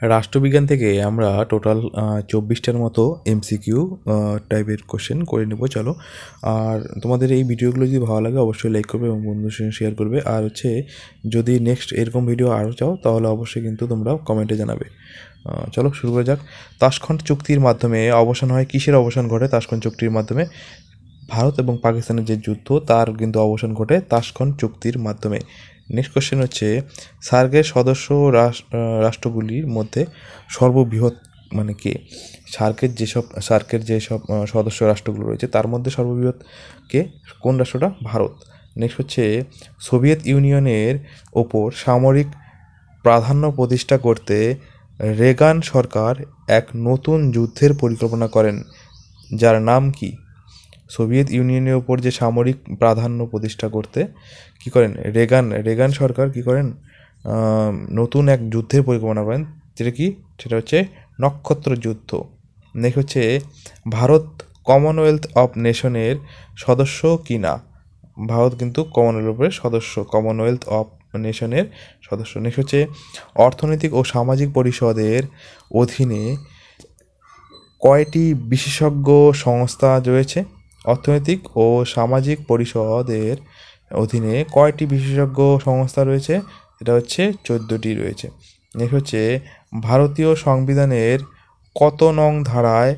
রাষ্ট্রবিজ্ঞান থেকে আমরা টোটাল 24টার মতো এমসিকিউ টাইপের কোশ্চেন করে নেব। চলো, আর তোমাদের এই ভিডিওগুলো যদি ভালো লাগে অবশ্যই লাইক করবে এবং বন্ধুদের সঙ্গে শেয়ার করবে। আর যদি নেক্সট এরকম ভিডিও আরও চাও তাহলে অবশ্যই কিন্তু তোমরা কমেন্টে জানাবে। চলো শুরু করা যাক। তাশখন্ড চুক্তির মাধ্যমে অবসান হয়, কিসের অবসান ঘটে? তাশখন্ড চুক্তির মাধ্যমে ভারত এবং পাকিস্তানের যে যুদ্ধ তার কিন্তু অবসান ঘটে তাশখন্ড চুক্তির মাধ্যমে। নেক্সট কোশ্চেন হচ্ছে, সার্কের সদস্য রাষ্ট্রগুলির মধ্যে সর্ববৃহৎ মানে কে? সার্কের যেসব সদস্য রাষ্ট্রগুলো রয়েছে তার মধ্যে সর্ববৃহৎ কে? কোন রাষ্ট্রটা? ভারত। নেক্সট হচ্ছে, সোভিয়েত ইউনিয়নের ওপর সামরিক প্রাধান্য প্রতিষ্ঠা করতে রেগান সরকার এক নতুন যুদ্ধের পরিকল্পনা করেন, যার নাম কি? সোভিয়েত ইউনিয়নের ওপর যে সামরিক প্রাধান্য প্রতিষ্ঠা করতে কী করেন রেগান সরকার কী করেন? নতুন এক যুদ্ধের পরিকল্পনা করেন। সেটা হচ্ছে নক্ষত্র যুদ্ধ। নেক্সট হচ্ছে, ভারত কমনওয়েলথ অফ নেশনের সদস্য কি না? ভারত কিন্তু কমনওয়েলথ অফ নেশনের সদস্য। নেক্সট হচ্ছে, অর্থনৈতিক ও সামাজিক পরিষদের অধীনে কয়টি বিশেষজ্ঞ সংস্থা রয়েছে? অর্থনৈতিক ও সামাজিক পরিষদের অধীনে কয়টি বিশেষজ্ঞ সংস্থা রয়েছে? এটা হচ্ছে 14টি রয়েছে। নেক্সট হচ্ছে, ভারতীয় সংবিধানের কত নং ধারায়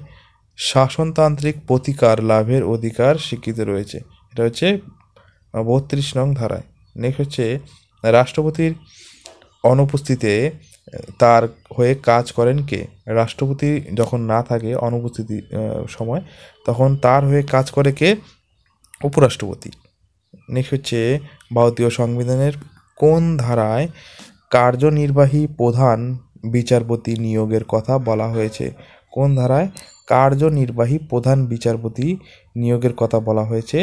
শাসনতান্ত্রিক প্রতিকার লাভের অধিকার স্বীকৃত রয়েছে? এটা হচ্ছে 32 নং ধারায়। নেক্সট হচ্ছে, রাষ্ট্রপতির অনুপস্থিতিতে তার হয়ে কাজ করেন কে? রাষ্ট্রপতি যখন না থাকে অনুপস্থিতি সময়, তখন তার হয়ে কাজ করে কে? উপরাষ্ট্রপতি। নেক্সট হচ্ছে, ভারতীয় সংবিধানের কোন ধারায় কার্যনির্বাহী প্রধান বিচারপতি নিয়োগের কথা বলা হয়েছে? কোন ধারায় কার্যনির্বাহী প্রধান বিচারপতি নিয়োগের কথা বলা হয়েছে?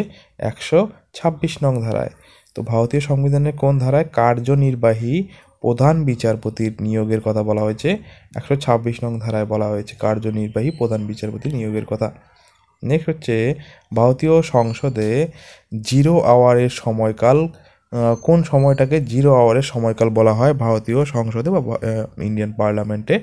126 নং ধারায়। তো ভারতীয় সংবিধানের কোন ধারায় কার্যনির্বাহী প্রধান বিচারপতির নিয়োগের কথা বলা হয়েছে? 126 নং ধারায় বলা হয়েছে কার্যনির্বাহী প্রধান বিচারপতি নিয়োগের কথা। নেক্সট হচ্ছে, ভারতীয় সংসদে জিরো আওয়ারের সময়কাল, কোন সময়টাকে জিরো আওয়ারের সময়কাল বলা হয়? ভারতীয় সংসদে বা ইন্ডিয়ান পার্লামেন্টে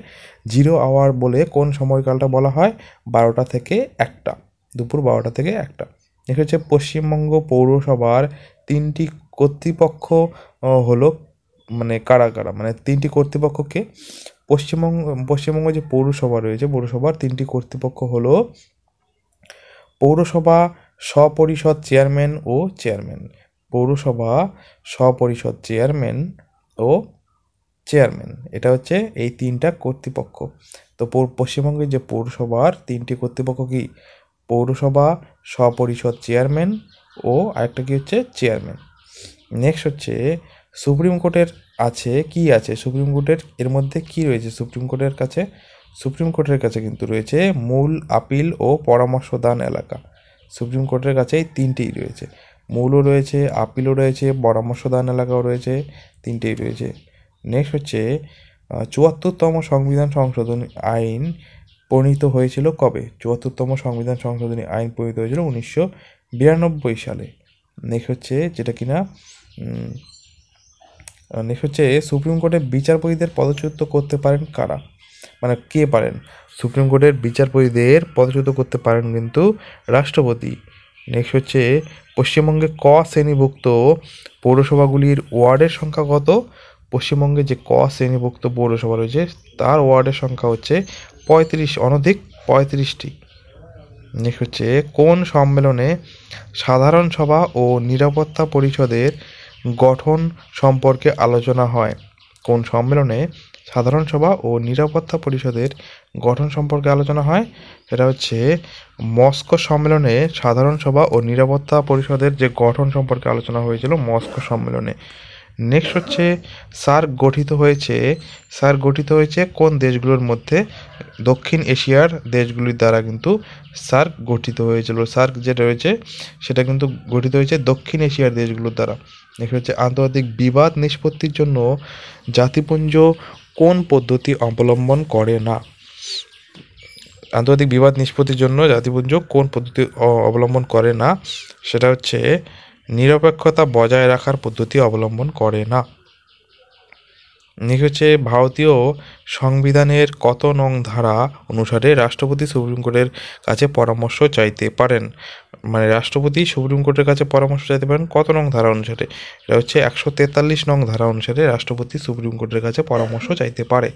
জিরো আওয়ার বলে কোন সময়কালটা বলা হয়? 12টা থেকে 1টা, দুপুর 12টা থেকে 1টা। নেক্সট হচ্ছে, পশ্চিমবঙ্গ পৌরসভার 3টি কর্তৃপক্ষ হলো মানে কারা কারা? মানে 3টি কর্তৃপক্ষকে পশ্চিমবঙ্গ যে পৌরসভা রয়েছে, পৌরসভার 3টি কর্তৃপক্ষ হলো পৌরসভা স্বপরিষদ চেয়ারম্যান ও চেয়ারম্যান। পৌরসভা স্বপরিষদ চেয়ারম্যান ও চেয়ারম্যান, এটা হচ্ছে এই 3টা কর্তৃপক্ষ। তো পশ্চিমবঙ্গের যে পৌরসভার 3টি কর্তৃপক্ষ কি? পৌরসভা স্বপরিষদ চেয়ারম্যান ও আরেকটা কি হচ্ছে? চেয়ারম্যান। নেক্সট হচ্ছে, সুপ্রিম কোর্টের সুপ্রিম কোর্টের এর মধ্যে কি রয়েছে? সুপ্রিম কোর্টের কাছে কিন্তু রয়েছে মূল, আপিল ও পরামর্শদান এলাকা। সুপ্রিম কোর্টের কাছে এই 3টিই রয়েছে, মূলও রয়েছে, আপিলও রয়েছে, পরামর্শদান এলাকাও রয়েছে, 3টেই রয়েছে। নেক্সট হচ্ছে, 74তম সংবিধান সংশোধনী আইন প্রণীত হয়েছিল কবে? 74তম সংবিধান সংশোধনী আইন প্রণীত হয়েছিল 1992 সালে। নেক্সট হচ্ছে, সুপ্রিম কোর্টের বিচারপতিদের পদচ্যুত করতে পারেন কারা? মানে কে পারেন? সুপ্রিম কোর্টের বিচারপতিদের পদচ্যুত করতে পারেন কিন্তু রাষ্ট্রপতি। নেক্সট হচ্ছে, পশ্চিমবঙ্গে ক শ্রেণীভুক্ত পৌরসভাগুলির ওয়ার্ডের সংখ্যা কত? পশ্চিমবঙ্গে যে ক শ্রেণীভুক্ত পৌরসভা রয়েছে তার ওয়ার্ডের সংখ্যা হচ্ছে 35টি। নেক্সট হচ্ছে, কোন সম্মেলনে সাধারণ সভা ও নিরাপত্তা পরিষদের গঠন সম্পর্কে আলোচনা হয়? কোন সম্মেলনে সাধারণ সভা ও নিরাপত্তা পরিষদের গঠন সম্পর্কে আলোচনা হয়? সেটা হচ্ছে মস্কো সম্মেলনে সাধারণ সভা ও নিরাপত্তা পরিষদের যে গঠন সম্পর্কে আলোচনা হয়েছিল মস্কো সম্মেলনে। নেক্সট হচ্ছে, সার্ক গঠিত হয়েছে কোন দেশগুলোর মধ্যে? দক্ষিণ এশিয়ার দেশগুলির দ্বারা কিন্তু সার্ক গঠিত হয়েছিল। সার্ক যেটা রয়েছে সেটা কিন্তু গঠিত হয়েছে দক্ষিণ এশিয়ার দেশগুলোর দ্বারা। নেক্সট হচ্ছে, আন্তর্জাতিক বিবাদ নিষ্পত্তির জন্য জাতিপুঞ্জ কোন পদ্ধতি অবলম্বন করে না? আন্তর্জাতিক বিবাদ নিষ্পত্তির জন্য জাতিপুঞ্জ কোন পদ্ধতি অবলম্বন করে না? সেটা হচ্ছে নিরপেক্ষতা বজায় রাখার পদ্ধতি অবলম্বন করে না। নেক্সট হচ্ছে ভারতীয় সংবিধানের কত নং ধারা অনুসারে রাষ্ট্রপতি সুপ্রিম কোর্টের কাছে পরামর্শ চাইতে পারেন? মানে রাষ্ট্রপতি সুপ্রিম কোর্টের কাছে পরামর্শ চাইতে পারেন কত নং ধারা অনুসারে? এটা হচ্ছে 143 নং ধারা অনুসারে রাষ্ট্রপতি সুপ্রিম কোর্টের কাছে পরামর্শ চাইতে পারে।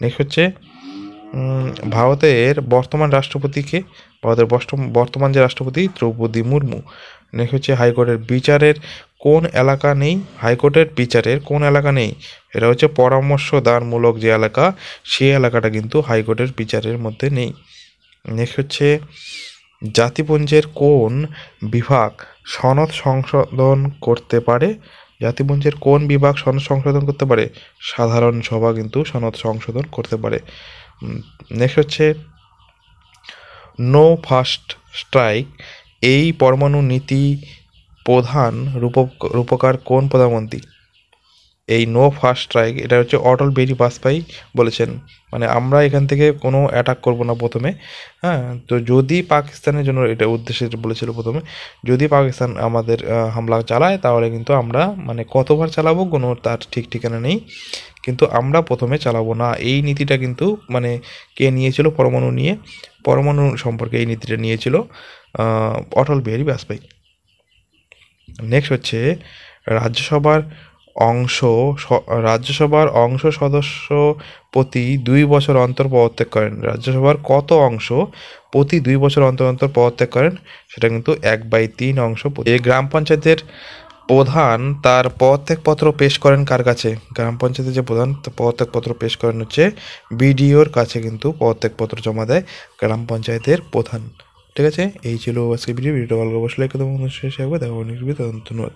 নেক্সট হচ্ছে ভারতের বর্তমান রাষ্ট্রপতিকে, ভারতের বর্তমান যে রাষ্ট্রপতি দ্রৌপদী মুর্মু। নেক্সট হচ্ছে হাইকোর্টের বিচারের কোন এলাকা নেই? হাইকোর্টের বিচারের কোন এলাকা নেই? এটা হচ্ছে পরামর্শদানমূলক যে এলাকা, সেই এলাকাটা কিন্তু হাইকোর্টের বিচারের মধ্যে নেই। নেক্সট হচ্ছে জাতিপুঞ্জের কোন বিভাগ সনদ সংশোধন করতে পারে? জাতিপুঞ্জের কোন বিভাগ সনদ সংশোধন করতে পারে? সাধারণ সভা কিন্তু সনদ সংশোধন করতে পারে। নেক্সট হচ্ছে নো ফার্স্ট স্ট্রাইক এই পরমাণু নীতি প্রধান রূপকার কোন প্রধানমন্ত্রী? এই নো ফার্স্ট স্ট্রাইক এটা হচ্ছে অটল বিহারী বাজপেয়ী বলেছেন। মানে আমরা এখান থেকে কোনো অ্যাটাক করব না প্রথমে, হ্যাঁ। তো যদি পাকিস্তানের জন্য এটা উদ্দেশ্যে বলেছিল প্রথমে, যদি পাকিস্তান আমাদের হামলা চালায় তাহলে কিন্তু আমরা মানে কতবার চালাবো কোনো তার ঠিক ঠিকানা নেই, কিন্তু আমরা প্রথমে চালাবো না। এই নীতিটা কিন্তু মানে কে নিয়েছিল পরমাণু সম্পর্কে এই নীতিটা নিয়েছিল অটল বিহারী বাজপেয়ী। নেক্সট হচ্ছে রাজ্যসভার অংশ সদস্য প্রতি 2 বছর অন্তর পদত্যাগ করেন। রাজ্যসভার কত অংশ প্রতি 2 বছর অন্তর অন্তর পদত্যাগ করেন? সেটা কিন্তু 1/3 অংশ। এই গ্রাম পঞ্চায়েতের প্রধান তার পদত্যাগপত্র পেশ করেন কার কাছে? গ্রাম পঞ্চায়েতের যে প্রধান পদত্যাগপত্র পেশ করেন হচ্ছে বিডিওর কাছে কিন্তু পদত্যাগপত্র জমা দেয় গ্রাম পঞ্চায়েতের প্রধান। ঠিক আছে, এই ছিল আজকে ভিডিওটা ভালো অবশ্যই লাইক করতে শেষ হবে। দেখা ধন্যবাদ।